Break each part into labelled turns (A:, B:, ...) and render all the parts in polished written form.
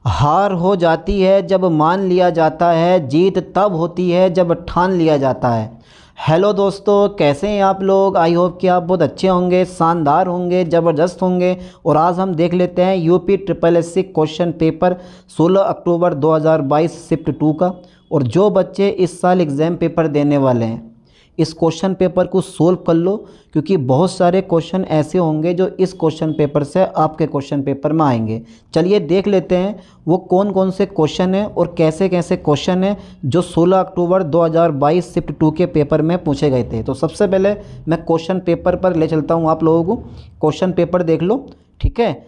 A: हार हो जाती है जब मान लिया जाता है, जीत तब होती है जब ठान लिया जाता है। हेलो दोस्तों, कैसे हैं आप लोग। आई होप कि आप बहुत अच्छे होंगे, शानदार होंगे, ज़बरदस्त होंगे। और आज हम देख लेते हैं UP triple S C question paper 16 October 2022 shift 2 का। और जो बच्चे इस साल एग्ज़ाम पेपर देने वाले हैं, इस क्वेश्चन पेपर को सोल्व कर लो, क्योंकि बहुत सारे क्वेश्चन ऐसे होंगे जो इस क्वेश्चन पेपर से आपके क्वेश्चन पेपर में आएंगे। चलिए देख लेते हैं वो कौन कौन से क्वेश्चन हैं और कैसे कैसे क्वेश्चन हैं जो 16 अक्टूबर 2022 शिफ्ट 2 के पेपर में पूछे गए थे। तो सबसे पहले मैं क्वेश्चन पेपर पर ले चलता हूँ आप लोगों को। क्वेश्चन पेपर देख लो, ठीक है।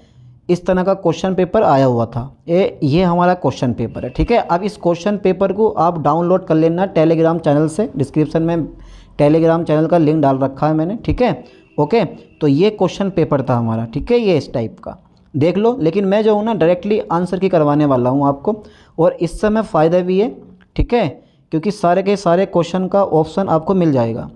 A: इस तरह का क्वेश्चन पेपर आया हुआ था। ये हमारा क्वेश्चन पेपर है, ठीक है। अब इस क्वेश्चन पेपर को आप डाउनलोड कर लेना टेलीग्राम चैनल से। डिस्क्रिप्शन में टेलीग्राम चैनल का लिंक डाल रखा है मैंने, ठीक है। ओके, तो ये क्वेश्चन पेपर था हमारा, ठीक है। ये इस टाइप का देख लो। लेकिन मैं जो हूँ ना डायरेक्टली आंसर की करवाने वाला हूँ आपको, और इससे मैं फ़ायदा भी है, ठीक है, क्योंकि सारे के सारे क्वेश्चन का ऑप्शन आपको मिल जाएगा।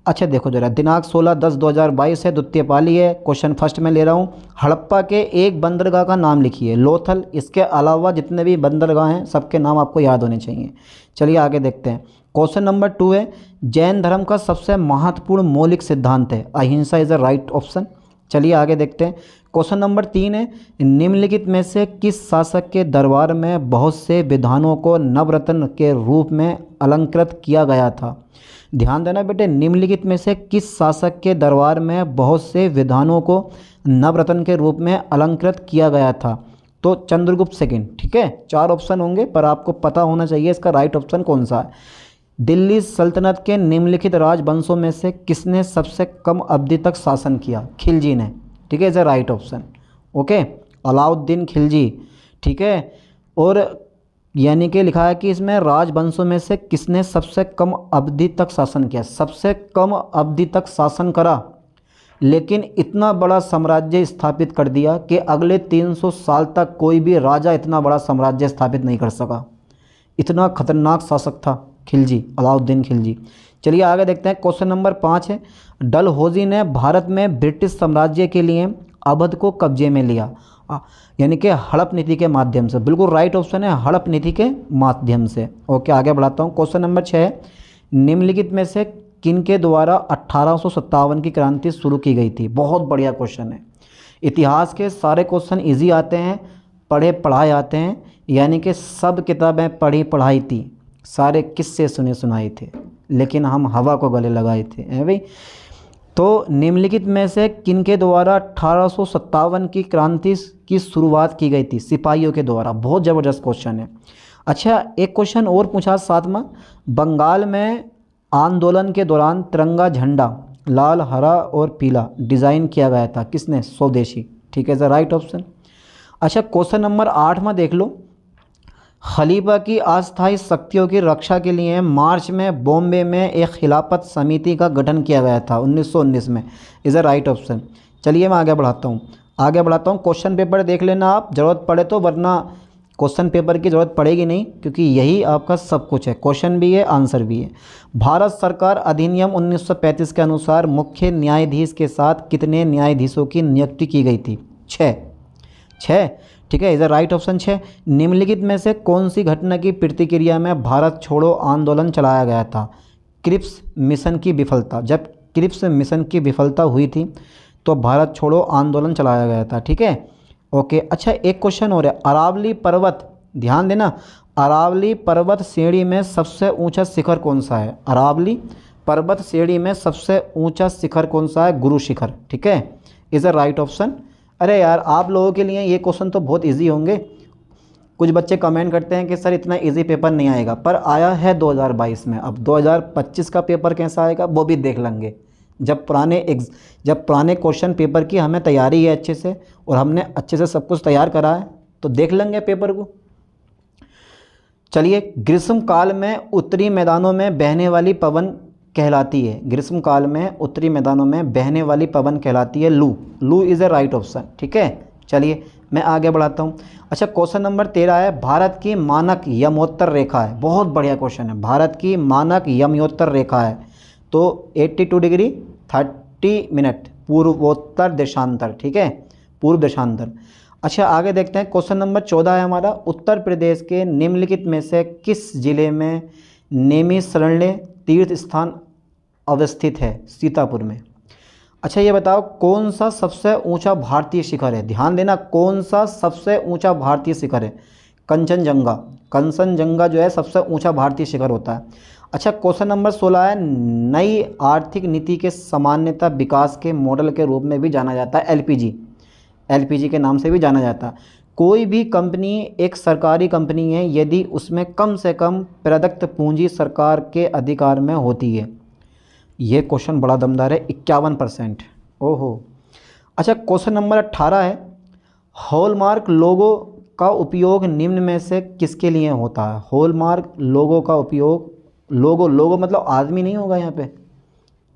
A: अच्छा देखो जरा, दिनांक 16/10/2022 है, द्वितीय पाली है। क्वेश्चन फर्स्ट में ले रहा हूँ। हड़प्पा के एक बंदरगाह का नाम लिखिए। लोथल, इसके अलावा जितने भी बंदरगाह हैं सबके नाम आपको याद होने चाहिए। चलिए आगे देखते हैं। क्वेश्चन नंबर 2 है, जैन धर्म का सबसे महत्वपूर्ण मौलिक सिद्धांत है। अहिंसा इज़ अ राइट ऑप्शन। चलिए आगे देखते हैं। क्वेश्चन नंबर 3 है, निम्नलिखित में से किस शासक के दरबार में बहुत से विधानों को नवरत्न के रूप में अलंकृत किया गया था। ध्यान देना बेटे, निम्नलिखित में से किस शासक के दरबार में बहुत से विधानों को नवरत्न के रूप में अलंकृत किया गया था। तो चंद्रगुप्त सेकंड, ठीक है। 4 ऑप्शन होंगे पर आपको पता होना चाहिए इसका राइट ऑप्शन कौन सा है। दिल्ली सल्तनत के निम्नलिखित राजवंशों में से किसने सबसे कम अवधि तक शासन किया। खिलजी ने, ठीक है, is a right option. Okay, Alauddin Khilji, ठीक है। और यानी कि लिखा है कि इसमें राजवंशों में से किसने सबसे कम अवधि तक शासन किया। सबसे कम अवधि तक शासन करा, लेकिन इतना बड़ा साम्राज्य स्थापित कर दिया कि अगले 300 साल तक कोई भी राजा इतना बड़ा साम्राज्य स्थापित नहीं कर सका। इतना खतरनाक शासक था खिलजी, अलाउद्दीन खिलजी। चलिए आगे देखते हैं। क्वेश्चन नंबर 5 है, डलहौजी ने भारत में ब्रिटिश साम्राज्य के लिए अवध को कब्जे में लिया, यानी कि हड़प नीति के माध्यम से। बिल्कुल राइट ऑप्शन है, हड़प नीति के माध्यम से। ओके, आगे बढ़ाता हूँ। क्वेश्चन नंबर 6 है, निम्नलिखित में से किनके द्वारा 1857 की क्रांति शुरू की गई थी। बहुत बढ़िया क्वेश्चन है। इतिहास के सारे क्वेश्चन इजी आते हैं, पढ़े पढ़ाए आते हैं, यानी कि सब किताबें पढ़ी पढ़ाई थी, सारे किस्से सुने सुनाए थे, लेकिन हम हवा को गले लगाए थे, है भाई। तो निम्नलिखित में से किनके द्वारा 1857 की क्रांति की शुरुआत की गई थी। सिपाहियों के द्वारा। बहुत ज़बरदस्त क्वेश्चन है। अच्छा, एक क्वेश्चन और पूछा 7वां, बंगाल में आंदोलन के दौरान तिरंगा झंडा लाल, हरा और पीला डिज़ाइन किया गया था। किसने। स्वदेशी, ठीक है, इज द राइट ऑप्शन। अच्छा, क्वेश्चन नंबर 8 देख लो। खलीफा की अस्थायी शक्तियों की रक्षा के लिए मार्च में बॉम्बे में एक खिलाफत समिति का गठन किया गया था 1919 में। Is a right option. चलिए मैं आगे बढ़ाता हूँ। क्वेश्चन पेपर देख लेना आप, ज़रूरत पड़े तो, वरना क्वेश्चन पेपर की ज़रूरत पड़ेगी नहीं, क्योंकि यही आपका सब कुछ है। क्वेश्चन भी है, आंसर भी है। भारत सरकार अधिनियम 1935 के अनुसार मुख्य न्यायाधीश के साथ कितने न्यायाधीशों की नियुक्ति की गई थी। 6, ठीक है, इधर राइट ऑप्शन 6। निम्नलिखित में से कौन सी घटना की प्रतिक्रिया में भारत छोड़ो आंदोलन चलाया गया था। क्रिप्स मिशन की विफलता। जब क्रिप्स मिशन की विफलता हुई थी तो भारत छोड़ो आंदोलन चलाया गया था, ठीक है। ओके, अच्छा एक क्वेश्चन और है, अरावली पर्वत, ध्यान देना, अरावली पर्वत श्रेणी में सबसे ऊंचा शिखर कौन सा है। अरावली पर्वत श्रेणी में सबसे ऊंचा शिखर कौन सा है। गुरु शिखर, ठीक है, इज अ राइट ऑप्शन। अरे यार, आप लोगों के लिए ये क्वेश्चन तो बहुत इजी होंगे। कुछ बच्चे कमेंट करते हैं कि सर इतना इजी पेपर नहीं आएगा, पर आया है 2022 में। अब 2025 का पेपर कैसा आएगा वो भी देख लेंगे, जब पुराने क्वेश्चन पेपर की हमें तैयारी है अच्छे से, और हमने अच्छे से सब कुछ तैयार करा है, तो देख लेंगे पेपर को। चलिए, ग्रीष्म काल में उत्तरी मैदानों में बहने वाली पवन कहलाती है। ग्रीष्म काल में उत्तरी मैदानों में बहने वाली पवन कहलाती है लू। लू इज़ अ राइट ऑप्शन, ठीक है। चलिए मैं आगे बढ़ाता हूँ। अच्छा, क्वेश्चन नंबर 13 है, भारत की मानक यमोत्तर रेखा है। बहुत बढ़िया क्वेश्चन है। भारत की मानक यमोत्तर रेखा है तो 82 डिग्री 30 मिनट पूर्वोत्तर देशांतर, ठीक है, पूर्व देशांतर। अच्छा आगे देखते हैं, क्वेश्चन नंबर 14 है हमारा, उत्तर प्रदेश के निम्नलिखित में से किस जिले में नैमिषारण्य तीर्थ स्थान अवस्थित है? सीतापुर में। अच्छा ये बताओ कौन सा सबसे ऊंचा भारतीय शिखर है? ध्यान देना, कौन सा सबसे ऊंचा भारतीय शिखर है? कंचनजंगा। कंचनजंगा जो है सबसे ऊंचा भारतीय शिखर होता है। अच्छा क्वेश्चन नंबर 16 है, नई आर्थिक नीति के सामान्यतः विकास के मॉडल के रूप में भी जाना जाता है एलपीजी। एलपीजी के नाम से भी जाना जाता है। कोई भी कंपनी एक सरकारी कंपनी है यदि उसमें कम से कम प्रदत्त पूंजी सरकार के अधिकार में होती है। ये क्वेश्चन बड़ा दमदार है, 51%। ओहो। अच्छा क्वेश्चन नंबर 18 है, हॉलमार्क लोगो का उपयोग निम्न में से किसके लिए होता है? हॉलमार्क लोगो का उपयोग, लोगो मतलब आदमी नहीं होगा यहाँ पे,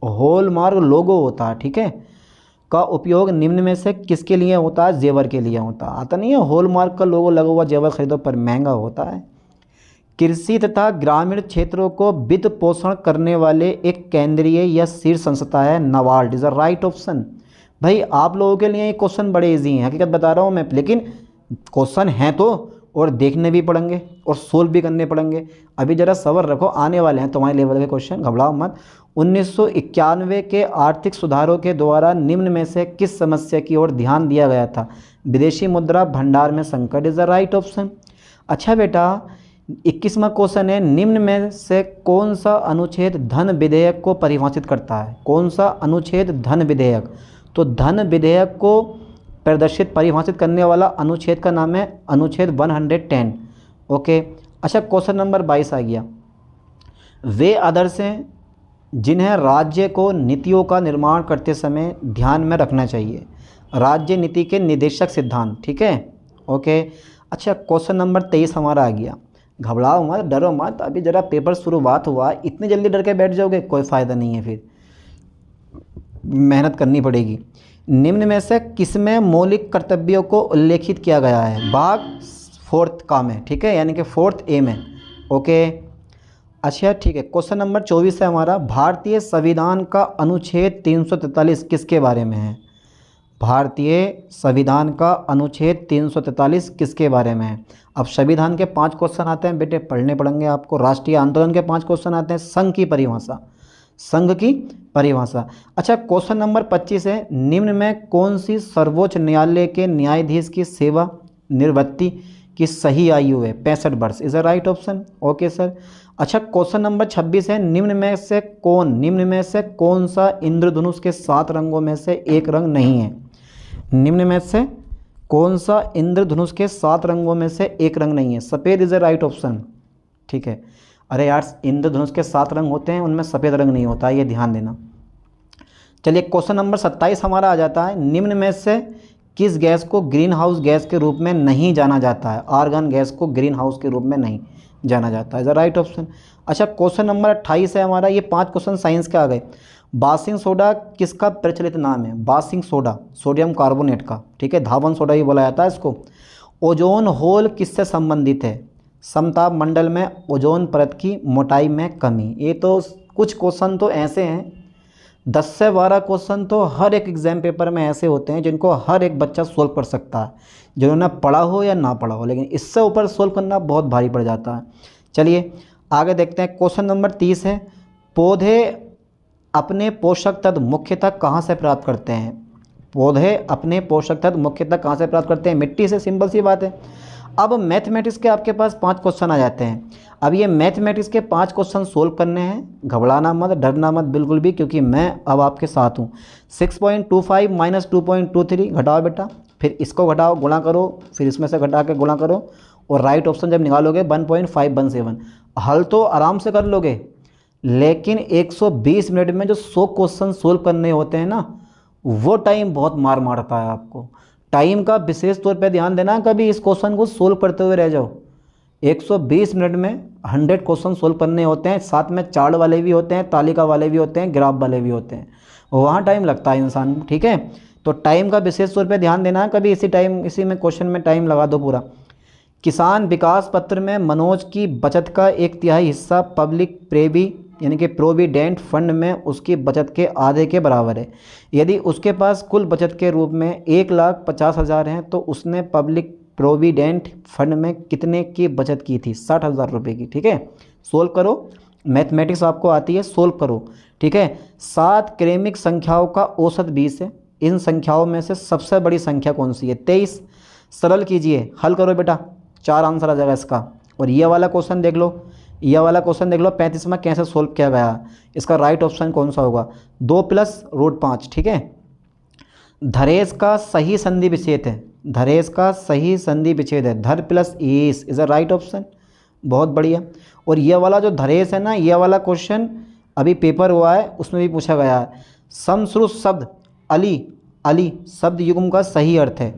A: हॉलमार्क लोगो होता है, ठीक है, का उपयोग निम्न में से किसके लिए होता है? जेवर के लिए होता है। आता नहीं है हॉलमार्क का लोगो लगा हुआ जेवर खरीदो पर महंगा होता है। कृषि तथा ग्रामीण क्षेत्रों को वित्त पोषण करने वाले एक केंद्रीय या शीर्ष संस्था है NABARD. Is a right option. भाई आप लोगों के लिए ये क्वेश्चन बड़े इजी हैं, हकीकत बता रहा हूँ मैं, लेकिन क्वेश्चन हैं तो और देखने भी पड़ेंगे और सोल्व भी करने पड़ेंगे। अभी ज़रा सब्र रखो, आने वाले हैं तुम्हारे लेवल के क्वेश्चन, घबराओ मत। 1991 के आर्थिक सुधारों के द्वारा निम्न में से किस समस्या की ओर ध्यान दिया गया था? विदेशी मुद्रा भंडार में संकट। Is the right option. अच्छा बेटा 21वां क्वेश्चन है, निम्न में से कौन सा अनुच्छेद धन विधेयक को परिभाषित करता है? कौन सा अनुच्छेद धन विधेयक? तो धन विधेयक को प्रदर्शित परिभाषित करने वाला अनुच्छेद का नाम है अनुच्छेद 110। ओके। अच्छा क्वेश्चन नंबर 22 आ गया, वे आदर्श हैं जिन्हें राज्य को नीतियों का निर्माण करते समय ध्यान में रखना चाहिए। राज्य नीति के निर्देशक सिद्धांत, ठीक है, ओके। अच्छा क्वेश्चन नंबर 23 हमारा आ गया, घबराओ मत, डरो मत, अभी ज़रा पेपर शुरुआत हुआ, इतनी जल्दी डर के बैठ जाओगे कोई फ़ायदा नहीं है, फिर मेहनत करनी पड़ेगी। निम्न में से किसमें मौलिक कर्तव्यों को उल्लेखित किया गया है? भाग 4 का में, ठीक है, यानी कि 4 ए में। ओके। अच्छा ठीक है, क्वेश्चन नंबर 24 है हमारा, भारतीय संविधान का अनुच्छेद 343 किसके बारे में है? भारतीय संविधान का अनुच्छेद 343 किसके बारे में है? अब संविधान के 5 क्वेश्चन आते हैं बेटे, पढ़ने पड़ेंगे आपको। राष्ट्रीय आंदोलन के 5 क्वेश्चन आते हैं। संघ की परिभाषा, संघ की परिभाषा। अच्छा क्वेश्चन नंबर 25 है, निम्न में कौन सी सर्वोच्च न्यायालय के न्यायाधीश की सेवा निवृत्ति की सही आयु है? 65 वर्ष। Is a right option. Okay sir. अच्छा क्वेश्चन नंबर 26 है, निम्न में से कौन सा इंद्रधनुष के 7 रंगों में से एक रंग नहीं है? निम्न में से कौन सा इंद्रधनुष के 7 रंगों में से एक रंग नहीं है? सफ़ेद इज अ राइट ऑप्शन, ठीक है। अरे यार इंद्रधनुष के 7 रंग होते हैं, उनमें सफ़ेद रंग नहीं होता, ये ध्यान देना। चलिए क्वेश्चन नंबर 27 हमारा आ जाता है, निम्न में से किस गैस को ग्रीन हाउस गैस के रूप में नहीं जाना जाता है? आर्गन गैस को ग्रीन हाउस के रूप में नहीं जाना जाता है, इज द राइट ऑप्शन। अच्छा क्वेश्चन नंबर 28 है हमारा, ये 5 क्वेश्चन साइंस के आ गए। बासिंग सोडा किसका प्रचलित नाम है? बासिंग सोडा सोडियम कार्बोनेट का, ठीक है, धावन सोडा ही बोला जाता है इसको। ओजोन होल किससे संबंधित है? समताप मंडल में ओजोन परत की मोटाई में कमी। ये तो कुछ क्वेश्चन तो ऐसे हैं, 10 से 12 क्वेश्चन तो हर एक एग्जाम पेपर में ऐसे होते हैं जिनको हर एक बच्चा सोल्व कर सकता है, जिन्होंने पढ़ा हो या ना पढ़ा हो, लेकिन इससे ऊपर सोल्व करना बहुत भारी पड़ जाता है। चलिए आगे देखते हैं, क्वेश्चन नंबर 30 है, पौधे अपने पोषक तत्व मुख्यतः कहाँ से प्राप्त करते हैं? पौधे अपने पोषक तत्व मुख्यतः कहाँ से प्राप्त करते हैं? मिट्टी से, सिंपल सी बात है। अब मैथमेटिक्स के आपके पास 5 क्वेश्चन आ जाते हैं। अब ये मैथमेटिक्स के 5 क्वेश्चन सोल्व करने हैं, घबराना मत, डरना मत बिल्कुल भी, क्योंकि मैं अब आपके साथ हूँ। 6.25 माइनस 2.23 घटाओ बेटा, फिर इसको घटाओ, गुणा करो, फिर इसमें से घटा के गुणा करो, और राइट ऑप्शन जब निकालोगे 1.517। हल तो आराम से कर लोगे, लेकिन 120 मिनट में जो 100 क्वेश्चन सोल्व करने होते हैं ना, वो टाइम बहुत मार मारता है आपको। टाइम का विशेष तौर पे ध्यान देना, कभी इस क्वेश्चन को सोल्व करते हुए रह जाओ। 120 मिनट में 100 क्वेश्चन सोल्व करने होते हैं, साथ में चार्ट वाले भी होते हैं, तालिका वाले भी होते हैं, ग्राफ वाले भी होते हैं, वहाँ टाइम लगता है इंसान को, ठीक है। तो टाइम का विशेष तौर पे ध्यान देना, कभी इसी में क्वेश्चन में टाइम लगा दो पूरा। किसान विकास पत्र में मनोज की बचत का 1/3 हिस्सा पब्लिक प्रेवी यानी कि प्रोविडेंट फंड में उसकी बचत के आधे के बराबर है। यदि उसके पास कुल बचत के रूप में 1,50,000 हैं तो उसने पब्लिक प्रोविडेंट फंड में कितने की बचत की थी? 60,000 रुपये की। ठीक है, सोल्व करो, मैथमेटिक्स आपको आती है, सोल्व करो। ठीक है, 7 क्रमिक संख्याओं का औसत 20 है। इन संख्याओं में से सबसे बड़ी संख्या कौन सी है? 23। सरल कीजिए, हल करो बेटा, 4 आंसर आ जाएगा इसका। और ये वाला क्वेश्चन देख लो, ये वाला क्वेश्चन देख लो, 35वां कैसे सोल्व किया गया। इसका राइट ऑप्शन कौन सा होगा? 2 + √5। ठीक है, धरेश का सही संधि विच्छेद है, धरेश का सही संधि विच्छेद है, धर plus is is a right option. बहुत बढ़िया। और ये वाला जो धरेश है ना, ये वाला क्वेश्चन अभी पेपर हुआ है, उसमें भी पूछा गया है। समश्रुत शब्द अली, अली शब्द युग्म का सही अर्थ है।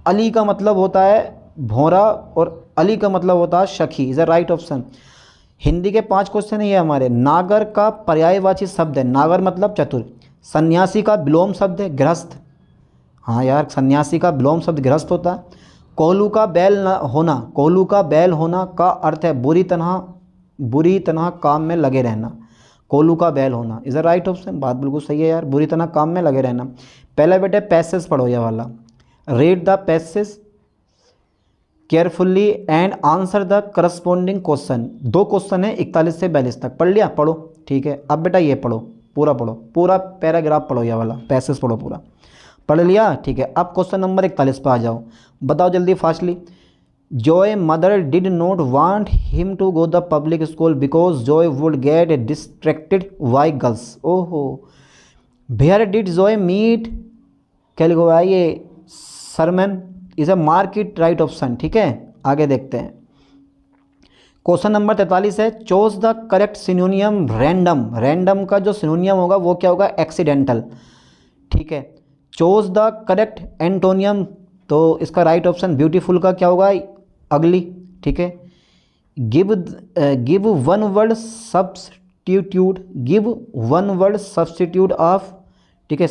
A: अली का मतलब होता है भौरा और अली का मतलब होता है सखी, is a right option. Hindi के 5 क्वेश्चन है ये हमारे। नागर का पर्यायवाची शब्द है, नागर मतलब चतुर। सन्यासी का विलोम शब्द है गृहस्थ, हाँ यार, सन्यासी का विलोम शब्द गृहस्थ होता है। कोहलू का बैल न होना, कोहलू का बैल होना का अर्थ है बुरी तरह काम में लगे रहना। कोहलू का बैल होना इज अ राइट ऑप्शन। बात बिल्कुल सही है यार, बुरी तरह काम में लगे रहना। पहले बेटे पैसेज पढ़ो ये वाला, read the passage carefully and answer the corresponding question. 2 question है 41 से 42 तक, पढ़ लिया? पढ़ो। ठीक है, अब बेटा ये पढ़ो, पूरा पढ़ो, पूरा पैराग्राफ पढ़ो, ये वाला पैसेज पढ़ो पूरा। पढ़ लिया? ठीक है, अब क्वेश्चन नंबर 41 पर आ जाओ। बताओ जल्दी fastly. Joy mother did not want him to go the public school because Joy would get distracted by girls. ओहो, वेयर डिड जॉय मीट, क्या लिखो भाई? ये sermon is a market, right option. ठीक है, आगे देखते हैं। क्वेश्चन नंबर 43 है, choose the correct synonym random. Random का जो सिनोनियम होगा वो क्या होगा? एक्सीडेंटल। ठीक है, चोज द करेक्ट एंटोनियम, तो इसका राइट ऑप्शन ब्यूटीफुल का क्या होगा? अगली। ठीक है, give one word substitute, give one word substitute of, ठीक है,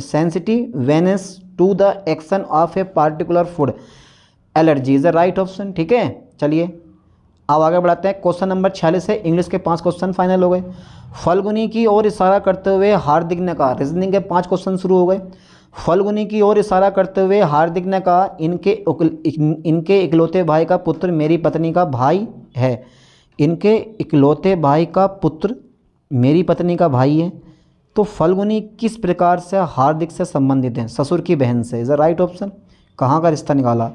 A: sensitiveness to the action of a particular food, allergy is the right option. ठीक है, चलिए अब आगे बढ़ाते हैं। क्वेश्चन नंबर 46 है, इंग्लिश के 5 क्वेश्चन फाइनल हो गए। फल्गुनी की ओर इशारा करते हुए हार्दिक ने कहा, रीजनिंग के 5 क्वेश्चन शुरू हो गए। फल्गुनी की ओर इशारा करते हुए हार्दिक ने कहा, इनके इकलौते भाई का पुत्र मेरी पत्नी का भाई है। इनके इकलौते भाई का पुत्र मेरी पत्नी का भाई है। तो फल्गुनी किस प्रकार से हार्दिक से संबंधित हैं? ससुर की बहन से, इज द राइट ऑप्शन। कहाँ का रिश्ता निकाला?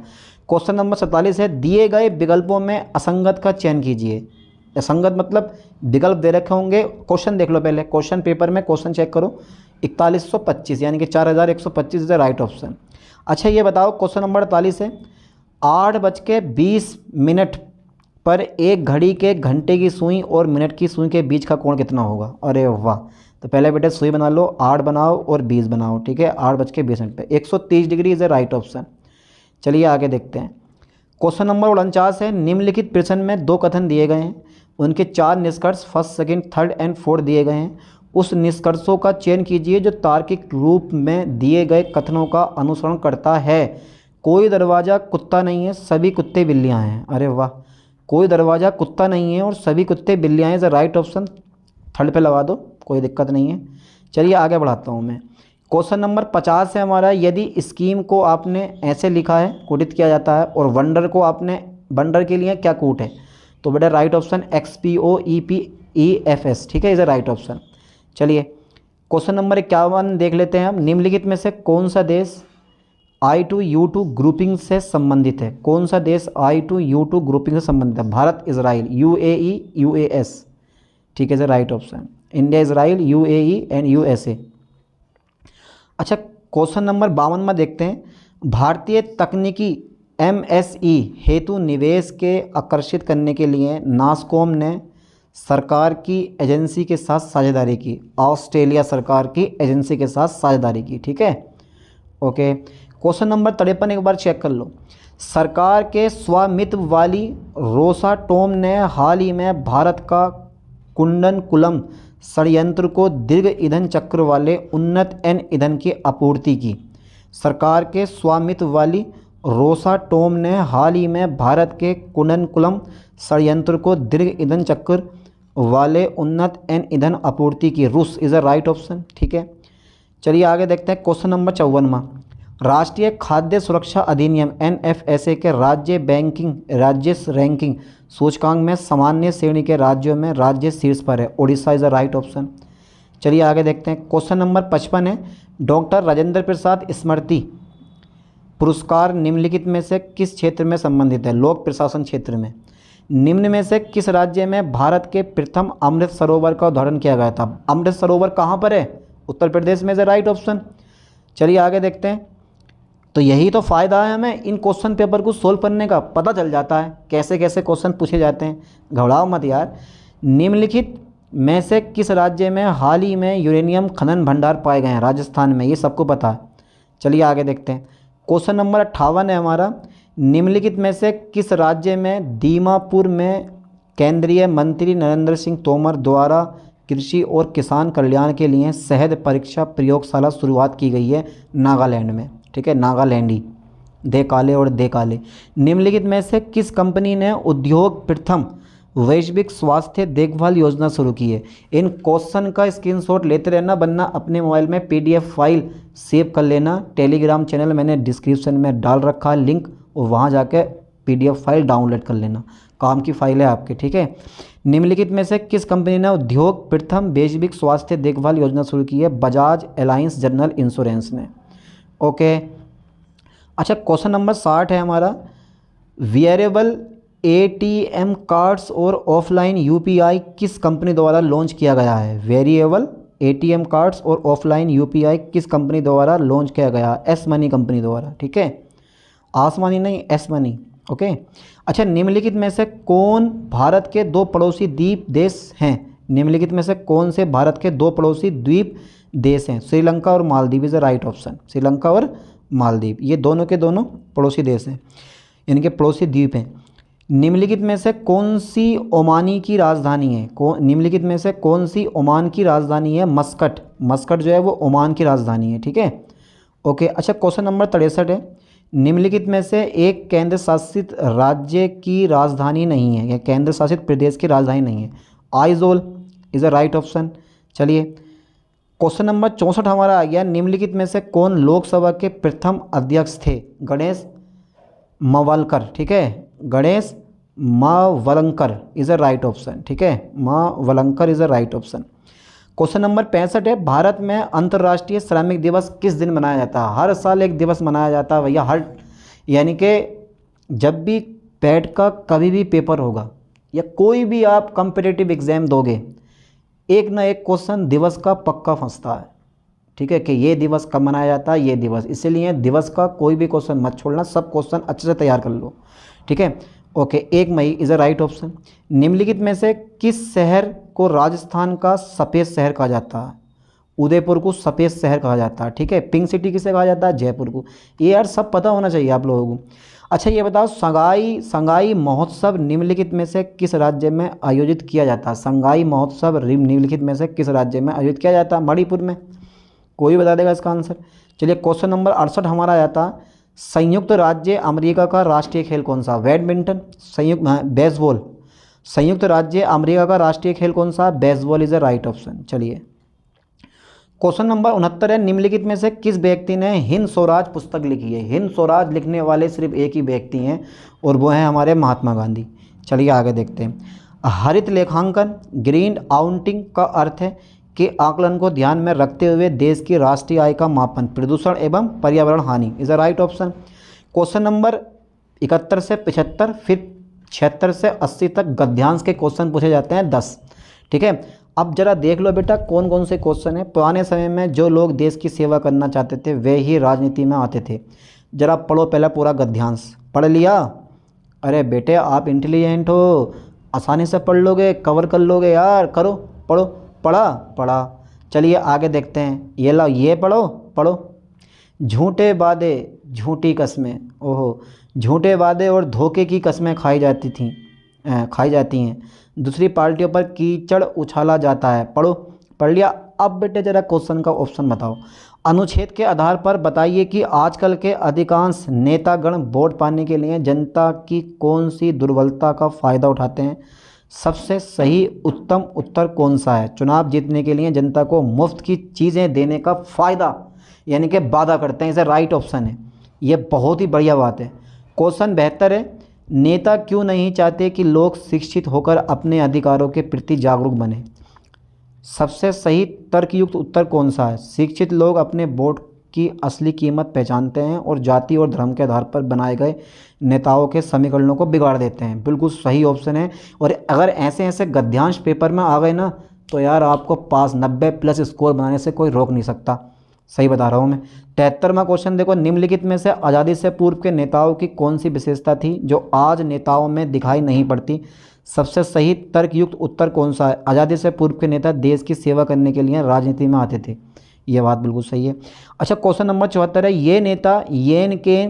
A: क्वेश्चन नंबर 47 है, दिए गए विकल्पों में असंगत का चयन कीजिए। असंगत मतलब विकल्प दे रखे होंगे, क्वेश्चन देख लो पहले, क्वेश्चन पेपर में क्वेश्चन चेक करो। 4125 यानी कि 4125 इज द राइट ऑप्शन। अच्छा ये बताओ, क्वेश्चन नंबर 48 है, 8:20 पर एक घड़ी के घंटे की सुई और मिनट की सुई के बीच का कोण कितना होगा? अरे वाह, तो पहले बेटे सुई बना लो, 8 बनाओ और 20 बनाओ। ठीक है, 8:20 पे 130 degree is the right option. चलिए आगे देखते हैं। क्वेश्चन नंबर 49 है, निम्नलिखित प्रश्न में 2 कथन दिए गए हैं, उनके 4 निष्कर्ष first, second, third and fourth दिए गए हैं। उस निष्कर्षों का चयन कीजिए जो तार्किक रूप में दिए गए कथनों का अनुसरण करता है। कोई दरवाज़ा कुत्ता नहीं है, सभी कुत्ते बिल्लियाँ हैं। अरे वाह, कोई दरवाज़ा कुत्ता नहीं है और सभी कुत्ते बिल्लियाँ हैं, is the right option. Third पे लगा दो, कोई दिक्कत नहीं है। चलिए आगे बढ़ाता हूँ मैं। क्वेश्चन नंबर 50 है हमारा, यदि स्कीम को आपने ऐसे लिखा है, कोडित किया जाता है, और वंडर को आपने, वंडर के लिए क्या कूट है? तो बेटा राइट ऑप्शन XPOEPEFS। ठीक है, इज अ राइट ऑप्शन। चलिए क्वेश्चन नंबर 51 देख लेते हैं हम। निम्नलिखित में से कौन सा देश I2U2 ग्रुपिंग से संबंधित है? कौन सा देश I2U2 ग्रुपिंग से संबंधित है? Bharat, Israel, UAE, US। ठीक है, is right option. India, Israel, UAE and USA। अच्छा क्वेश्चन नंबर 52 में देखते हैं, भारतीय तकनीकी MSE हेतु निवेश के आकर्षित करने के लिए नासकॉम ने सरकार की एजेंसी के साथ साझेदारी की, ऑस्ट्रेलिया सरकार की एजेंसी के साथ साझेदारी की। ठीक है, ओके। क्वेश्चन नंबर 53 एक बार चेक कर लो। सरकार के स्वामित्व वाली रोसाटोम ने हाल ही में भारत का कुंडनकुलम षड्यंत्र को दीर्घ ईंधन चक्र वाले उन्नत एन ईंधन की आपूर्ति की। सरकार के स्वामित्व वाली रोसाटोम ने हाल ही में भारत के कुंडनकुलम षड्यंत्र को दीर्घ ईंधन चक्र वाले उन्नत एन ईंधन आपूर्ति की रूस इज़ अ राइट ऑप्शन। ठीक है, चलिए आगे देखते हैं क्वेश्चन नंबर 54वां। राष्ट्रीय खाद्य सुरक्षा अधिनियम NFSA के राज्य रैंकिंग सूचकांक में सामान्य श्रेणी के राज्यों में राज्य शीर्ष पर है। Orissa is a right option. चलिए आगे देखते हैं क्वेश्चन नंबर 55 है। डॉक्टर राजेंद्र प्रसाद स्मृति पुरस्कार निम्नलिखित में से किस क्षेत्र में संबंधित है? लोक प्रशासन क्षेत्र में। निम्न में से किस राज्य में भारत के प्रथम अमृत सरोवर का उद्घाटन किया गया था? अमृत सरोवर कहाँ पर है? उत्तर प्रदेश में इज राइट ऑप्शन। चलिए आगे देखते हैं। तो यही तो फ़ायदा है हमें इन क्वेश्चन पेपर को सोल्व करने का, पता चल जाता है कैसे कैसे क्वेश्चन पूछे जाते हैं। घबराओ मत यार। निम्नलिखित में से किस राज्य में हाल ही में यूरेनियम खनन भंडार पाए गए हैं? राजस्थान में, ये सबको पता है। चलिए आगे देखते हैं। क्वेश्चन नंबर 58 है हमारा। निम्नलिखित में से किस राज्य में दीमापुर में केंद्रीय मंत्री नरेंद्र सिंह तोमर द्वारा कृषि और किसान कल्याण के लिए शहद परीक्षा प्रयोगशाला शुरुआत की गई है? नागालैंड में। ठीक है, नागालैंडी, दे काले और दे काले। निम्नलिखित में से किस कंपनी ने उद्योग प्रथम वैश्विक स्वास्थ्य देखभाल योजना शुरू की है? इन क्वेश्चन का स्क्रीनशॉट लेते रहना, वरना अपने मोबाइल में PDF फाइल सेव कर लेना। टेलीग्राम चैनल मैंने डिस्क्रिप्शन में डाल रखा है लिंक, और वहाँ जाके PDF फाइल डाउनलोड कर लेना, काम की फाइल है आपके। ठीक है, निम्नलिखित में से किस कंपनी ने उद्योग प्रथम वैश्विक स्वास्थ्य देखभाल योजना शुरू की है? बजाज एलायंस जनरल इंश्योरेंस ने। ओके, अच्छा क्वेश्चन नंबर 60 है हमारा। वियरेबल ATM कार्ड्स और ऑफलाइन UPI किस कंपनी द्वारा लॉन्च किया गया है? वेरिएबल ATM कार्ड्स और ऑफलाइन UPI किस कंपनी द्वारा लॉन्च किया गया? एस मनी कंपनी द्वारा। ठीक है, आसमानी नहीं, एस मनी। ओके, अच्छा निम्नलिखित में से कौन भारत के दो पड़ोसी द्वीप देश हैं? निम्नलिखित में से कौन से भारत के दो पड़ोसी द्वीप देश हैं? श्रीलंका और Maldives is the right option. Sri Lanka और मालदीव, ये दोनों के दोनों पड़ोसी देश हैं, इनके पड़ोसी द्वीप हैं। निम्नलिखित में से कौन सी ओमानी की राजधानी है? निम्नलिखित में से कौन सी ओमान की राजधानी है? मस्कट। मस्कट जो है वो ओमान की राजधानी है। ठीक है, ओके। अच्छा क्वेश्चन नंबर 63 है। निम्नलिखित में से एक केंद्र शासित राज्य की राजधानी नहीं है, या केंद्र शासित प्रदेश की राजधानी नहीं है? Aizawl is a right option. चलिए क्वेश्चन नंबर 64 हमारा आ गया। निम्नलिखित में से कौन लोकसभा के प्रथम अध्यक्ष थे? गणेश मावलकर। ठीक है, Ganesh Mavalankar is a right option. ठीक है, Mavalankar is a right option. Question number 65 है। भारत में अंतर्राष्ट्रीय श्रमिक दिवस किस दिन मनाया जाता है? हर साल एक दिवस मनाया जाता है भैया, हर यानी कि जब भी पेट का कभी भी पेपर होगा या कोई भी आप कॉम्पिटिटिव एग्ज़ाम दोगे, एक ना एक क्वेश्चन दिवस का पक्का फंसता है। ठीक है, कि ये दिवस कब मनाया जाता है, ये दिवस, इसीलिए दिवस का कोई भी क्वेश्चन मत छोड़ना, सब क्वेश्चन अच्छे से तैयार कर लो। ठीक है, okay. 1 May is a right option. निम्नलिखित में से किस शहर को राजस्थान का सफ़ेद शहर कहा जाता है? उदयपुर को सफ़ेद शहर कहा जाता है। ठीक है, पिंक सिटी किसे कहा जाता है? जयपुर को। ये यार सब पता होना चाहिए आप लोगों को। अच्छा ये बताओ, संगाई महोत्सव निम्नलिखित में से किस राज्य में आयोजित किया जाता है? संगाई महोत्सव निम्नलिखित में से किस राज्य में आयोजित किया जाता है? मणिपुर में। कोई बता देगा इसका आंसर। चलिए क्वेश्चन नंबर 68 हमारा आता है। संयुक्त राज्य अमेरिका का राष्ट्रीय खेल कौन सा? बैडमिंटन। बेसबॉल। संयुक्त राज्य अमेरिका का राष्ट्रीय खेल कौन सा? Baseball is a right option. चलिए क्वेश्चन नंबर 69 है। निम्नलिखित में से किस व्यक्ति ने हिंद स्वराज पुस्तक लिखी है? हिंद स्वराज लिखने वाले सिर्फ एक ही व्यक्ति हैं, और वो हैं हमारे महात्मा गांधी। चलिए आगे देखते हैं। हरित लेखांकन ग्रीन आउटिंग का अर्थ है कि आकलन को ध्यान में रखते हुए देश की राष्ट्रीय आय का मापन, प्रदूषण एवं पर्यावरण हानि is a right option. Question number 71 से 75, फिर 76 से 80 तक गद्यांश के क्वेश्चन पूछे जाते हैं 10। ठीक है, अब जरा देख लो बेटा कौन कौन से क्वेश्चन हैं। पुराने समय में जो लोग देश की सेवा करना चाहते थे वे ही राजनीति में आते थे। जरा पढ़ो पहले पूरा गद्यांश। पढ़ लिया? अरे बेटे आप इंटेलिजेंट हो, आसानी से पढ़ लोगे, कवर कर लोगे यार। करो, पढ़ो। पढ़ा। चलिए आगे देखते हैं। ये लो, ये पढ़ो। झूठे वादे झूठी कस्में, ओहो, झूठे वादे और धोखे की कस्में खाई जाती हैं। दूसरी पार्टियों पर कीचड़ उछाला जाता है। पढ़ लिया? अब बेटे जरा क्वेश्चन का ऑप्शन बताओ। अनुच्छेद के आधार पर बताइए कि आजकल के अधिकांश नेतागण वोट पाने के लिए जनता की कौन सी दुर्बलता का फ़ायदा उठाते हैं? सबसे सही उत्तम उत्तर कौन सा है? चुनाव जीतने के लिए जनता को मुफ्त की चीज़ें देने का फ़ायदा यानी कि वादा करते हैं, इसे राइट ऑप्शन है। ये बहुत ही बढ़िया बात है। क्वेश्चन 72 है, नेता क्यों नहीं चाहते कि लोग शिक्षित होकर अपने अधिकारों के प्रति जागरूक बने? सबसे सही तर्कयुक्त उत्तर कौन सा है? शिक्षित लोग अपने वोट की असली कीमत पहचानते हैं और जाति और धर्म के आधार पर बनाए गए नेताओं के समीकरणों को बिगाड़ देते हैं। बिल्कुल सही ऑप्शन है। और अगर ऐसे ऐसे गद्यांश पेपर में आ गए ना तो यार आपको पास 90+ स्कोर बनाने से कोई रोक नहीं सकता। सही बता रहा हूँ मैं। 73वां क्वेश्चन देखो, निम्नलिखित में से आज़ादी से पूर्व के नेताओं की कौन सी विशेषता थी जो आज नेताओं में दिखाई नहीं पड़ती? सबसे सही तर्कयुक्त उत्तर कौन सा है? आज़ादी से पूर्व के नेता देश की सेवा करने के लिए राजनीति में आते थे। ये बात बिल्कुल सही है। अच्छा, क्वेश्चन नंबर 74 है, ये नेता येन के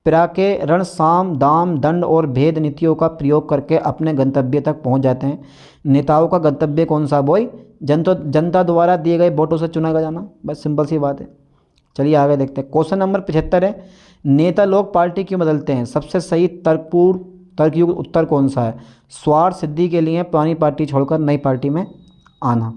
A: के रण साम दाम दंड और भेद नीतियों का प्रयोग करके अपने गंतव्य तक पहुंच जाते हैं। नेताओं का गंतव्य कौन सा? बॉय जनता द्वारा दिए गए वोटों से चुना जाना। बस सिंपल सी बात है। चलिए आगे देखते हैं। क्वेश्चन नंबर 75 है, नेता लोग पार्टी क्यों बदलते हैं? सबसे सही तर्कयुक्त उत्तर कौन सा है? स्वार्थ सिद्धि के लिए पुरानी पार्टी छोड़कर नई पार्टी में आना।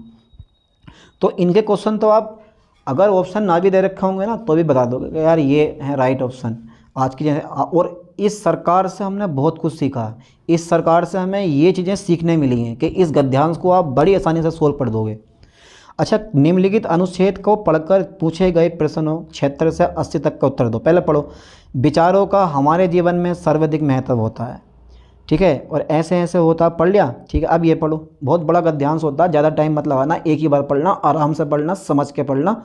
A: तो इनके क्वेश्चन तो आप अगर ऑप्शन ना भी दे रखे होंगे ना तो भी बता दोगे कि यार ये है राइट ऑप्शन आज की। और इस सरकार से हमने बहुत कुछ सीखा है। इस सरकार से हमें ये चीज़ें सीखने मिली हैं कि इस गद्यांश को आप बड़ी आसानी से सोल्व कर दोगे। अच्छा, निम्नलिखित अनुच्छेद को पढ़कर पूछे गए प्रश्नों 76 से 80 तक का उत्तर दो। पहले पढ़ो, विचारों का हमारे जीवन में सर्वाधिक महत्व होता है। ठीक है, और ऐसे ऐसे होता, पढ़ लिया। ठीक है, अब ये पढ़ो, बहुत बड़ा गद्यांश होता है, ज़्यादा टाइम मत लगाना, एक ही बार पढ़ना, आराम से पढ़ना, समझ के पढ़ना।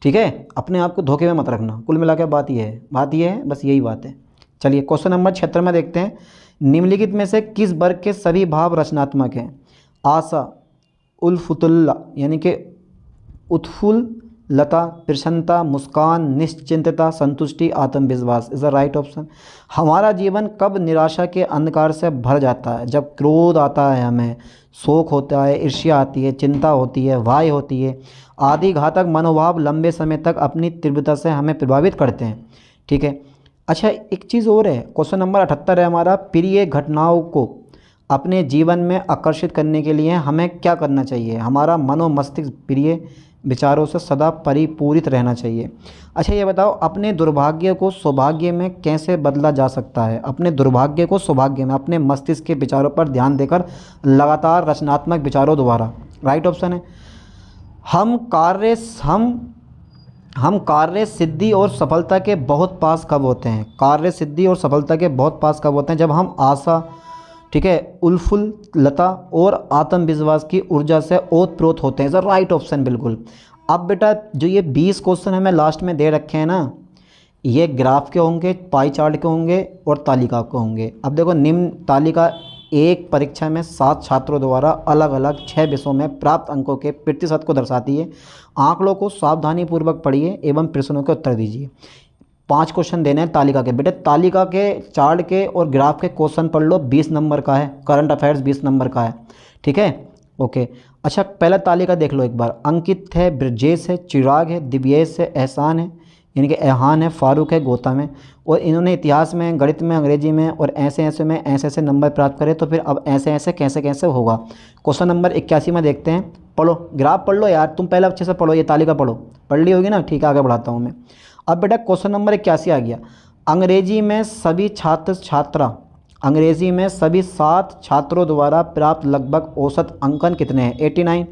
A: ठीक है, अपने आप को धोखे में मत रखना। कुल मिला के बात ये है, बस यही बात है। चलिए क्वेश्चन नंबर 76 में देखते हैं, निम्नलिखित में से किस वर्ग के सभी भाव रचनात्मक हैं? आशा, उल्फुतुल्ला यानी कि उत्फुल्लता, प्रसन्नता, मुस्कान, निश्चिंतता, संतुष्टि, आत्मविश्वास इज द राइट ऑप्शन। हमारा जीवन कब निराशा के अंधकार से भर जाता है? जब क्रोध आता है, हमें शोक होता है, ईर्ष्या आती है, चिंता होती है, भय होती है, आदि घातक मनोभाव लंबे समय तक अपनी तीव्रता से हमें प्रभावित करते हैं। ठीक है। अच्छा, एक चीज़ और है, क्वेश्चन नंबर 78 है हमारा, प्रिय घटनाओं को अपने जीवन में आकर्षित करने के लिए हमें क्या करना चाहिए? हमारा मनोमस्तिष्क प्रिय विचारों से सदा परिपूरित रहना चाहिए। अच्छा, ये बताओ, अपने दुर्भाग्य को सौभाग्य में कैसे बदला जा सकता है? अपने दुर्भाग्य को सौभाग्य में अपने मस्तिष्क के विचारों पर ध्यान देकर लगातार रचनात्मक विचारों द्वारा। राइट ऑप्शन है। हम कार्य सिद्धि और सफलता के बहुत पास कब होते हैं? कार्य सिद्धि और सफलता के बहुत पास कब होते हैं? जब हम आशा, ठीक है, उल्फुल्लता और आत्मविश्वास की ऊर्जा से ओतप्रोत होते हैं। सर राइट ऑप्शन बिल्कुल। अब बेटा जो ये 20 क्वेश्चन हमें लास्ट में दे रखे हैं ना, ये ग्राफ के होंगे, पाई चार्ट के होंगे और तालिका के होंगे। अब देखो, निम्न तालिका एक परीक्षा में 7 छात्रों द्वारा अलग अलग 6 विषयों में प्राप्त अंकों के प्रतिशत को दर्शाती है। आंकड़ों को सावधानीपूर्वक पढ़िए एवं प्रश्नों के उत्तर दीजिए। 5 क्वेश्चन देने हैं तालिका के। बेटे तालिका के, चार्ट के और ग्राफ के क्वेश्चन पढ़ लो, 20 नंबर का है। करंट अफेयर्स 20 नंबर का है। ठीक है, ओके। अच्छा, पहला तालिका देख लो एक बार। अंकित है, ब्रजेश है, चिराग है, दिव्येश है, एहसान है यानी कि एहान है, फारूक है, गौतम है। और इन्होंने इतिहास में, गणित में, अंग्रेजी में और ऐसे ऐसे में ऐसे ऐसे नंबर प्राप्त करे। तो फिर अब ऐसे ऐसे कैसे कैसे होगा? क्वेश्चन नंबर 81 में देखते हैं। पढ़ो, ग्राफ पढ़ लो यार, तुम पहले अच्छे से पढ़ो, ये तालिका पढ़ो। पढ़ ली होगी ना? ठीक है, आगे बढ़ाता हूँ मैं। अब बेटा क्वेश्चन नंबर 81 आ गया। अंग्रेजी में सभी अंग्रेजी में सभी 7 छात्रों द्वारा प्राप्त लगभग औसत अंकन कितने हैं? 89।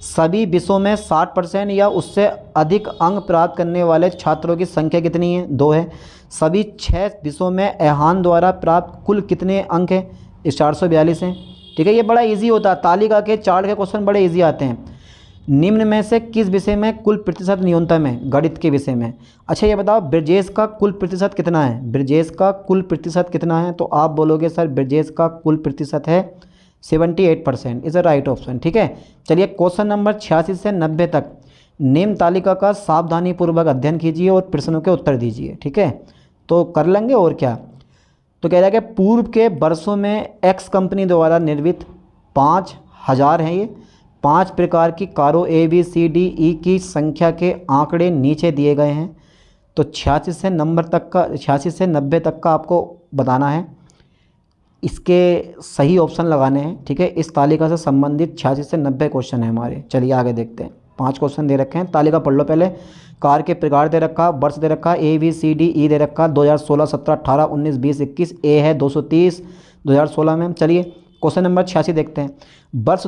A: सभी विषयों में 60% या उससे अधिक अंक प्राप्त करने वाले छात्रों की संख्या कितनी है? 2 है। सभी 6 विषयों में एहान द्वारा प्राप्त कुल कितने अंक हैं? 442 हैं। ठीक है, ये बड़ा इजी होता है। तालिका के, चार्ट के क्वेश्चन बड़े इजी आते हैं। निम्न में से किस विषय में कुल प्रतिशत न्यूनतम है? गणित के विषय में। अच्छा, ये बताओ, ब्रजेश का कुल प्रतिशत कितना है? ब्रजेश का कुल प्रतिशत कितना है? तो आप बोलोगे सर ब्रजेश का कुल प्रतिशत है 78%। Is a right option. ठीक है, चलिए क्वेश्चन नंबर 86 से 90 तक निम्न तालिका का सावधानीपूर्वक अध्ययन कीजिए और प्रश्नों के उत्तर दीजिए। ठीक है, तो कर लेंगे और क्या। तो कह रहा है कि पूर्व के वर्षों में एक्स कंपनी द्वारा निर्मित 5000 हैं। ये 5 प्रकार की कारों ABCDE की संख्या के आंकड़े नीचे दिए गए हैं। तो 86 से 90 तक का आपको बताना है। इसके सही ऑप्शन लगाने हैं, ठीक है। इस तालिका से संबंधित 86 से 90 क्वेश्चन है हमारे। चलिए आगे देखते हैं। 5 क्वेश्चन दे रखे हैं, तालिका पढ़ लो पहले। कार के प्रकार दे रखा, वर्ष दे रखा ABCDE दे रखा 2016, 17, 18, 19, 20, 21। ए है 230 2016 में। चलिए क्वेश्चन नंबर 86 देखते हैं। वर्ष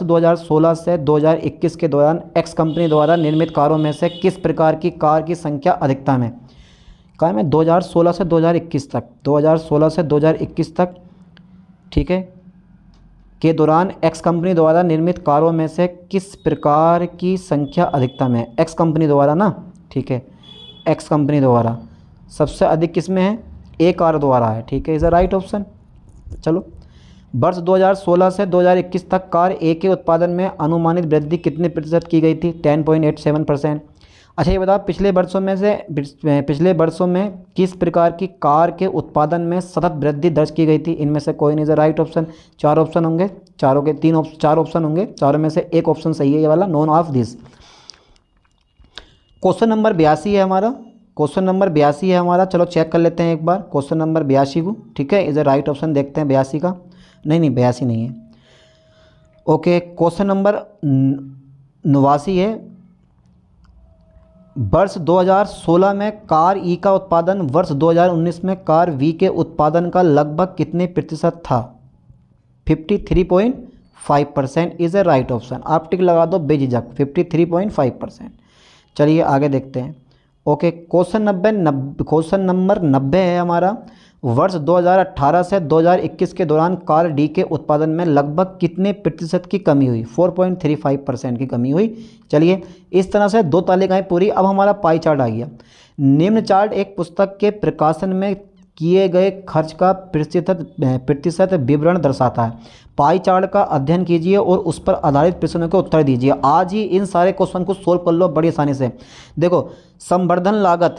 A: 2016 से 2021 के दौरान एक्स कंपनी द्वारा निर्मित कारों में से किस प्रकार की कार की संख्या अधिकतम है? कहा मैं 2016 से 2021 तक, 2016 से 2021 तक, ठीक है, के दौरान एक्स कंपनी द्वारा निर्मित कारों में से किस प्रकार की संख्या अधिकतम है? एक्स कंपनी द्वारा ना, ठीक है, एक्स कंपनी द्वारा सबसे अधिक किस में है? ए कार द्वारा है, ठीक है, इज़ द राइट ऑप्शन। चलो, वर्ष 2016 से 2021 तक कार ए के उत्पादन में अनुमानित वृद्धि कितने प्रतिशत की गई थी? 10.87%। अच्छा ये बताओ, पिछले वर्षों में किस प्रकार की कार के उत्पादन में सतत वृद्धि दर्ज की गई थी? इनमें से कोई नहीं, राइट ऑप्शन। 4 ऑप्शन होंगे, चारों के 4 ऑप्शन होंगे, चारों में से एक ऑप्शन सही है, ये वाला, none of this. Question number 82 है हमारा, क्वेश्चन नंबर 82 है हमारा। चलो चेक कर लेते हैं एक बार क्वेश्चन नंबर 82 को, ठीक है, इज़ द राइट ऑप्शन। देखते हैं 82 का, नहीं 82 नहीं है, ओके। क्वेश्चन नंबर 89 है। वर्ष 2016 में कार ई का उत्पादन वर्ष 2019 में कार वी के उत्पादन का लगभग कितने प्रतिशत था? 53.5% इज़ ए राइट ऑप्शन। आप टिक लगा दो बेझिझक, 53.5%। चलिए आगे देखते हैं, ओके। क्वेश्चन नंबर 90 है हमारा। वर्ष 2018 से 2021 के दौरान कार डी के उत्पादन में लगभग कितने प्रतिशत की कमी हुई? 4.35% की कमी हुई। चलिए, इस तरह से 2 तालिकाएं पूरी। अब हमारा पाई चार्ट आ गया। निम्न चार्ट एक पुस्तक के प्रकाशन में किए गए खर्च का प्रतिशत विवरण दर्शाता है। पाई चार्ट का अध्ययन कीजिए और उस पर आधारित प्रश्नों के उत्तर दीजिए। आज ही इन सारे क्वेश्चन को सोल्व कर लो बड़ी आसानी से। देखो, संवर्धन लागत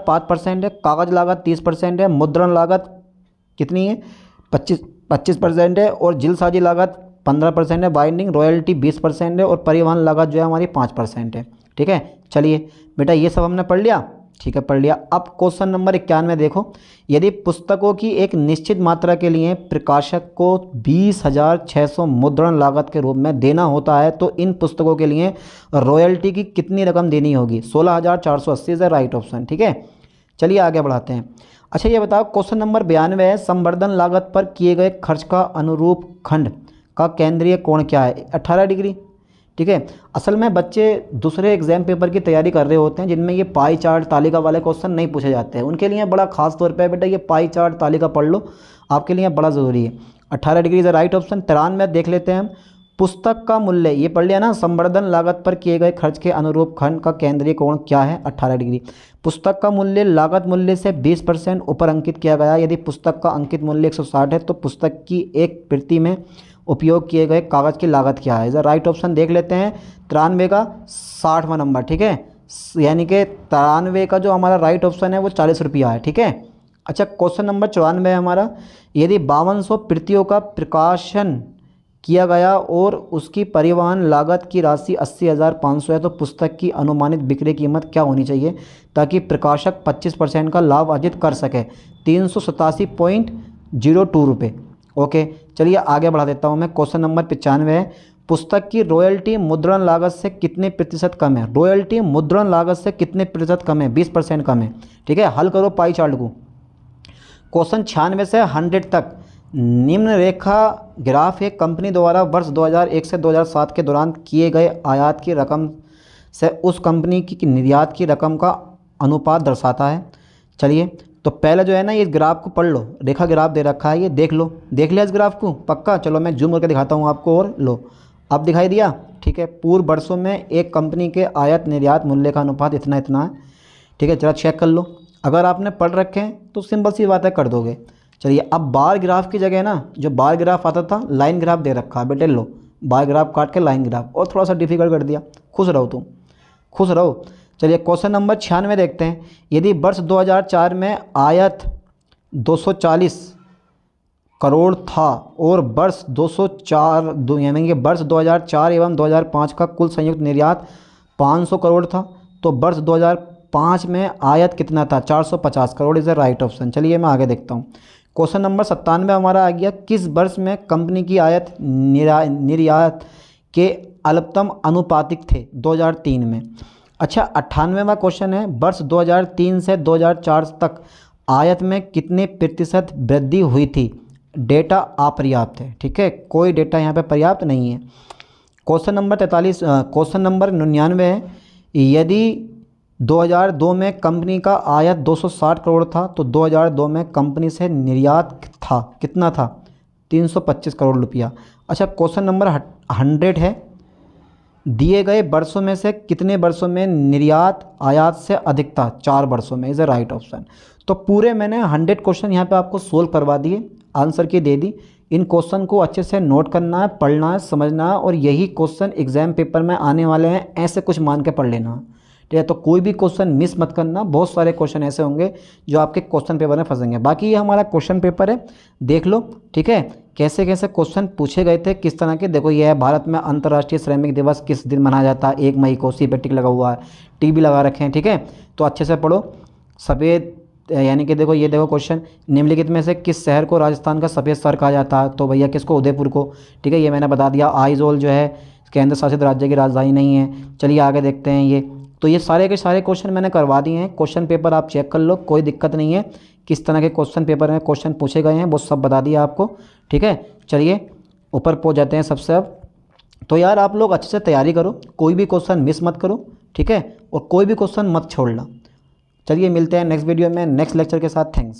A: 5% है, कागज लागत 30% है, मुद्रण लागत कितनी है? 25% है, और जिलसाजी लागत 15% है, बाइंडिंग रॉयल्टी 20% है, और परिवहन लागत जो है हमारी 5% है, ठीक है। चलिए बेटा, ये सब हमने पढ़ लिया, ठीक है, पढ़ लिया। अब क्वेश्चन नंबर 91 देखो। यदि पुस्तकों की एक निश्चित मात्रा के लिए प्रकाशक को 20,600 मुद्रण लागत के रूप में देना होता है तो इन पुस्तकों के लिए रॉयल्टी की कितनी रकम देनी होगी? 16,480 इज राइट ऑप्शन, ठीक है। चलिए आगे बढ़ाते हैं। अच्छा ये बताओ, क्वेश्चन नंबर 92 है। संवर्धन लागत पर किए गए खर्च का अनुरूप खंड का केंद्रीय कोण क्या है? 18 डिग्री, ठीक है। असल में बच्चे दूसरे एग्जाम पेपर की तैयारी कर रहे होते हैं जिनमें ये पाई चार्ट तालिका वाले क्वेश्चन नहीं पूछे जाते हैं, उनके लिए बड़ा खास तौर पे बेटा ये पाई चार्ट तालिका पढ़ लो, आपके लिए बड़ा ज़रूरी है। 18 डिग्री इज राइट ऑप्शन। 93 देख लेते हैं हम। पुस्तक का मूल्य, ये पढ़ लिया ना, संवर्धन लागत पर किए गए खर्च के अनुरूप खंड का केंद्रीय कोण क्या है? 18 डिग्री। पुस्तक का मूल्य लागत मूल्य से 20% ऊपर अंकित किया गया। यदि पुस्तक का अंकित मूल्य 160 है तो पुस्तक की एक प्रति में उपयोग किए गए कागज़ की लागत क्या है? इधर राइट ऑप्शन देख लेते हैं। 93 का 60वां नंबर, ठीक है, यानी कि 93 का जो हमारा राइट ऑप्शन है वो 40 रुपया है, ठीक है। अच्छा क्वेश्चन नंबर 94 है हमारा। यदि 5200 प्रतियों का प्रकाशन किया गया और उसकी परिवहन लागत की राशि 80,500 है तो पुस्तक की अनुमानित बिक्री कीमत क्या होनी चाहिए ताकि प्रकाशक 25% का लाभ अर्जित कर सके? 387.02 रुपये, ओके। चलिए आगे बढ़ा देता हूँ मैं। क्वेश्चन नंबर 95 है। पुस्तक की रॉयल्टी मुद्रण लागत से कितने प्रतिशत कम है? रॉयल्टी मुद्रण लागत से कितने प्रतिशत कम है? 20% कम है, ठीक है। हल करो पाई चार्ट को। क्वेश्चन 96 से 100 तक निम्न रेखा ग्राफ एक कंपनी द्वारा वर्ष 2001 से 2007 के दौरान किए गए आयात की रकम से उस कंपनी की निर्यात की रकम का अनुपात दर्शाता है। चलिए तो पहले जो है ना ये ग्राफ को पढ़ लो, रेखा ग्राफ दे रखा है, ये देख लो, देख लिया इस ग्राफ को पक्का? चलो मैं जूम करके दिखाता हूँ आपको, और लो अब दिखाई दिया, ठीक है। पूर्व वर्षों में एक कंपनी के आयात निर्यात मूल्य का अनुपात इतना इतना है, ठीक है। जरा चेक कर लो, अगर आपने पढ़ रखे हैं तो सिंपल सी बात है कर दोगे। चलिए अब बार ग्राफ की जगह ना जो बार ग्राफ आता था लाइन ग्राफ दे रखा है बेटे, लो बार ग्राफ काट के लाइन ग्राफ, और थोड़ा सा डिफिकल्ट कर दिया। खुश रहो तुम, खुश रहो। चलिए क्वेश्चन नंबर 96 देखते हैं। यदि वर्ष 2004 में आयत 240 करोड़ था और वर्ष 2004 एवं 2005 का कुल संयुक्त निर्यात 500 करोड़ था तो वर्ष 2005 में आयत कितना था? 450 crore is the right option. चलिए मैं आगे देखता हूँ। क्वेश्चन नंबर 97 हमारा आ गया, किस वर्ष में कंपनी की आयात निर्यात के अल्पतम अनुपातिक थे? 2003 में। अच्छा, 98वां क्वेश्चन है, वर्ष 2003 से 2004 तक आयात में कितने प्रतिशत वृद्धि हुई थी? डेटा अपर्याप्त है, ठीक है, कोई डेटा यहाँ पे पर्याप्त नहीं है। क्वेश्चन नंबर 43, क्वेश्चन नंबर 99 है, यदि 2002 में कंपनी का आयात 260 करोड़ था तो 2002 में कंपनी से निर्यात था कितना था? 325 करोड़ रुपया। अच्छा, क्वेश्चन नंबर 100 है, दिए गए वर्षों में से कितने वर्षों में निर्यात आयात से अधिक था? 4 वर्षों में, इज़ अ राइट ऑप्शन। तो पूरे मैंने 100 क्वेश्चन यहाँ पे आपको सोल्व करवा दिए, आंसर की दे दी। इन क्वेश्चन को अच्छे से नोट करना है, पढ़ना है, समझना है, और यही क्वेश्चन एग्जाम पेपर में आने वाले हैं, ऐसे कुछ मान के पढ़ लेना, ठीक है। तो कोई भी क्वेश्चन मिस मत करना, बहुत सारे क्वेश्चन ऐसे होंगे जो आपके क्वेश्चन पेपर में फंसेंगे। बाकी ये हमारा क्वेश्चन पेपर है, देख लो, ठीक है, कैसे कैसे क्वेश्चन पूछे गए थे, किस तरह के। देखो ये है, भारत में अंतर्राष्ट्रीय श्रमिक दिवस किस दिन मनाया जाता है? 1 मई को। सी पे टिक लगा हुआ है, टी भी लगा रखे हैं, ठीक है। तो अच्छे से पढ़ो। सफ़ेद यानी कि देखो, ये देखो क्वेश्चन, निम्नलिखित में से किस शहर को राजस्थान का सफ़ेद शहर कहा जाता है? तो भैया किसको? उदयपुर को, ठीक है, ये मैंने बता दिया। आइजोल जो है केंद्र शासित राज्य की राजधानी नहीं है। चलिए आगे देखते हैं। ये तो ये सारे के सारे क्वेश्चन मैंने करवा दिए हैं। क्वेश्चन पेपर आप चेक कर लो, कोई दिक्कत नहीं है। किस तरह के क्वेश्चन पेपर में क्वेश्चन पूछे गए हैं वो सब बता दिया आपको, ठीक है। चलिए ऊपर पहुँच जाते हैं सबसे अब। तो यार आप लोग अच्छे से तैयारी करो, कोई भी क्वेश्चन मिस मत करो, ठीक है, और कोई भी क्वेश्चन मत छोड़ना। चलिए मिलते हैं नेक्स्ट वीडियो में नेक्स्ट लेक्चर के साथ। थैंक्स।